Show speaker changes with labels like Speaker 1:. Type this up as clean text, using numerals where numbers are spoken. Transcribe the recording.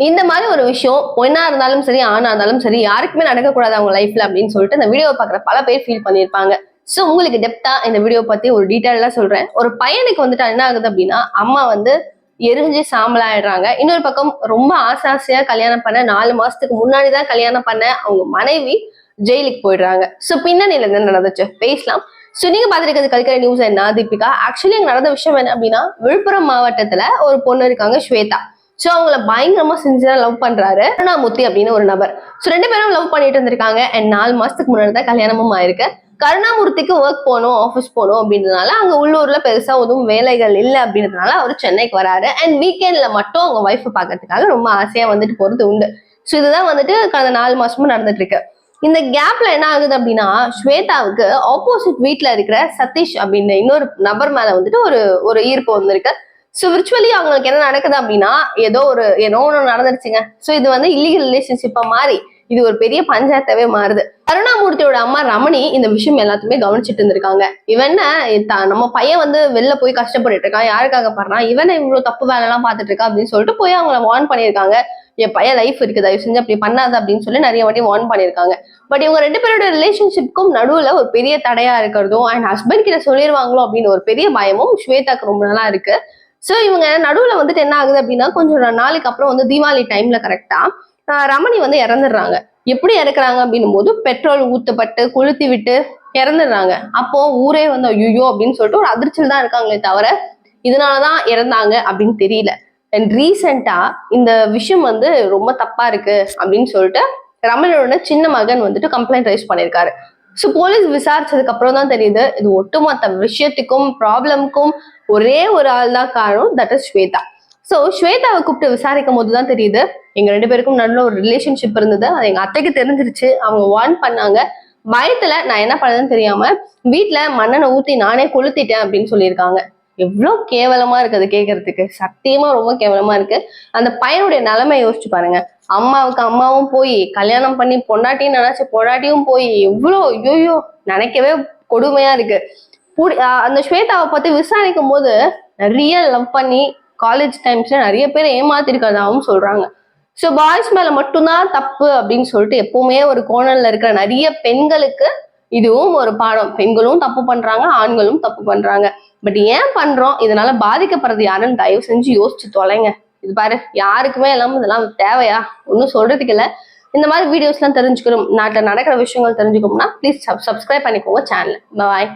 Speaker 1: இந்த மாதிரி ஒரு விஷயம் பொண்ணா இருந்தாலும் சரி ஆணா இருந்தாலும் சரி யாருக்குமே நடக்கக்கூடாது அவங்க லைஃப்ல அப்படின்னு சொல்லிட்டு இந்த வீடியோ பாக்குற பல பேர் ஃபீல் பண்ணியிருப்பாங்க. சோ உங்களுக்கு டெப்தா இந்த வீடியோ பத்தி ஒரு டீட்டெயிலா சொல்றேன். ஒரு பையனுக்கு வந்துட்டு என்ன ஆகுது அப்படின்னா அம்மா வந்து எரிஞ்சு சாம்பலாயிடுறாங்க. இன்னொரு பக்கம் ரொம்ப ஆசையா கல்யாணம் பண்ண 4 மாசத்துக்கு முன்னாடிதான் கல்யாணம் பண்ண அவங்க மனைவி ஜெயிலுக்கு போயிடுறாங்க. சோ பின்னணியில என்ன நடந்துச்சு பேசலாம். சோ நீங்க பாத்துருக்கிறது கல்கரை நியூஸ் என்ன தீபிகா. ஆக்சுவலி அங்க நடந்த விஷயம் என்ன அப்படின்னா விழுப்புரம் மாவட்டத்துல ஒரு பொண்ணு இருக்காங்க ஸ்வேதா. சோ அவங்கள பயங்கரமா சின்சியரா லவ் பண்றாரு கருணாமூர்த்தி அப்படின்னு ஒரு நபர். சோ 2 பேரும் லவ் பண்ணிட்டு இருந்திருக்காங்க. அண்ட் 4 மாசத்துக்கு முன்னாடி தான் கல்யாணமும் ஆயிருக்கு. கருணாமூர்த்திக்கு ஒர்க் போகணும் ஆஃபீஸ் போகணும் அப்படின்றதுனால அங்க உள்ளூர்ல பெருசா எதுவும் வேலைகள் இல்லை அப்படின்றதுனால அவர் சென்னைக்கு வராரு. அண்ட் வீக்கெண்ட்ல மட்டும் அவங்க ஒய்ஃப் பாக்கிறதுக்காக ரொம்ப ஆசையா வந்துட்டு போறது உண்டு. சோ இதுதான் வந்துட்டு கடந்த 4 மாசமும் நடந்துட்டு இருக்கு. இந்த கேப்ல என்ன ஆகுது அப்படின்னா ஸ்வேதாவுக்கு ஆப்போசிட் வீட்டுல இருக்கிற சதீஷ் அப்படின்ற இன்னொரு நபர் மேல வந்துட்டு ஒரு ஈர்ப்பு வந்திருக்கு. ஸோ விர்ச்சுவலி அவங்களுக்கு என்ன நடக்குது அப்படின்னா ஏதோ ஒன்று நடந்துருச்சுங்க. ஸோ இது வந்து இல்லீகல் ரிலேஷன்ஷிப்பா மாறி இது ஒரு பெரிய பஞ்சாயத்தாவே மாறுது. கருணாமூர்த்தியோட அம்மா ரமணி இந்த விஷயம் எல்லாத்துமே கவனிச்சுட்டு இருந்திருக்காங்க. இவன நம்ம பையன் வந்து வெளில போய் கஷ்டப்பட்டு இருக்கான், யாருக்காக பாடுறான், இவனை இவ்வளவு தப்பு வேலை எல்லாம் பார்த்துட்டு இருக்கா அப்படின்னு சொல்லிட்டு போய் அவங்கள வார்ன் பண்ணியிருக்காங்க. என் பையன் லைஃப் இருக்கு, தயவு செஞ்சு அப்படி பண்ணாத அப்படின்னு சொல்லி நிறைய வாட்டி வார்ன் பண்ணியிருக்காங்க. பட் இவங்க 2 பேரோட ரிலேஷன்ஷிப்க்கும் நடுவுல ஒரு பெரிய தடையா இருக்கிறதும் அண்ட் ஹஸ்பண்ட் கிட்ட சொல்லிடுவாங்களோ அப்படின்னு ஒரு பெரிய பயமும் ஸ்வேதாக்கு ரொம்ப நாளா இருக்கு. சோ இவங்க நடுவுல வந்துட்டு என்ன ஆகுது அப்படின்னா கொஞ்சம் நாளைக்கு அப்புறம் வந்து தீபாவளி டைம்ல கரெக்டா ரமணி வந்து இறந்துடுறாங்க. எப்படி இறக்குறாங்க அப்படின்னும் போது பெட்ரோல் ஊத்தப்பட்டு கொளுத்தி விட்டு இறந்துடுறாங்க. அப்போ ஊரே வந்து ஐயோ அப்படின்னு சொல்லிட்டு ஒரு அதிர்ச்சியில் தான் இருக்காங்களே தவிர இதனாலதான் இறந்தாங்க அப்படின்னு தெரியல. அண்ட் ரீசெண்டா இந்த விஷயம் வந்து ரொம்ப தப்பா இருக்கு அப்படின்னு சொல்லிட்டு ரமணியோட சின்ன மகன் வந்துட்டு கம்ப்ளைண்ட் ரைஸ் பண்ணியிருக்காரு. ஸோ போலீஸ் விசாரிச்சதுக்கு அப்புறம் தான் தெரியுது இது ஒட்டுமொத்த விஷயத்துக்கும் ப்ராப்ளம்க்கும் ஒரே ஒரு ஆள் தான் காரணம், தட் இஸ் ஸ்வேதா. ஸோ ஸ்வேதாவை கூப்பிட்டு விசாரிக்கும் போது தான் தெரியுது எங்க 2 பேருக்கும் நல்ல ஒரு ரிலேஷன்ஷிப் இருந்தது. அது எங்க அத்தைக்கு தெரிஞ்சிருச்சு. அவங்க வார்ன் பண்ணாங்க. பயத்துல நான் என்ன பண்ணதுன்னு தெரியாம வீட்டுல மண்ணெண்ணை ஊத்தி நானே கொளுத்திட்டேன் அப்படின்னு சொல்லியிருக்காங்க. எவ்வளவு கேவலமா இருக்கு அது கேட்கறதுக்கு. சத்தியமா ரொம்ப கேவலமா இருக்கு. அந்த பையனுடைய நிலைமை யோசிச்சு பாருங்க. அம்மாவுக்கு அம்மாவும் போய் கல்யாணம் பண்ணி பொண்டாட்டியும் நினைச்சு பொண்டாட்டியும் போய் எவ்வளோ ஐயோ நினைக்கவே கொடுமையா இருக்கு. அந்த ஸ்வேதாவை பத்தி விசாரிக்கும் போது நிறைய லவ் பண்ணி காலேஜ் டைம்ஸ்ல நிறைய பேர் ஏமாத்திருக்கிறதாவும் சொல்றாங்க. ஸோ பாய்ஸ் மேல மட்டும்தான் தப்பு அப்படின்னு சொல்லிட்டு எப்பவுமே ஒரு கோணல்ல இருக்கிற நிறைய பெண்களுக்கு இதுவும் ஒரு பாடம். பெண்களும் தப்பு பண்றாங்க, ஆண்களும் தப்பு பண்றாங்க. பட் ஏன் பண்றோம், இதனால பாதிக்கப்படுறது யாருன்னு தயவு செஞ்சு யோசிச்சு தொலைங்க. இது பாரு யாருக்குமே இல்லாம இதெல்லாம் தேவையா ஒன்னும் சொல்றதுக்கு இல்லை. இந்த மாதிரி வீடியோஸ் எல்லாம் தெரிஞ்சுக்கணும், நாட்டில் நடக்கிற விஷயங்கள் தெரிஞ்சுக்கணும்னா ப்ளீஸ் சப்ஸ்கிரைப் பண்ணிக்கோங்க சேனல். பாய்.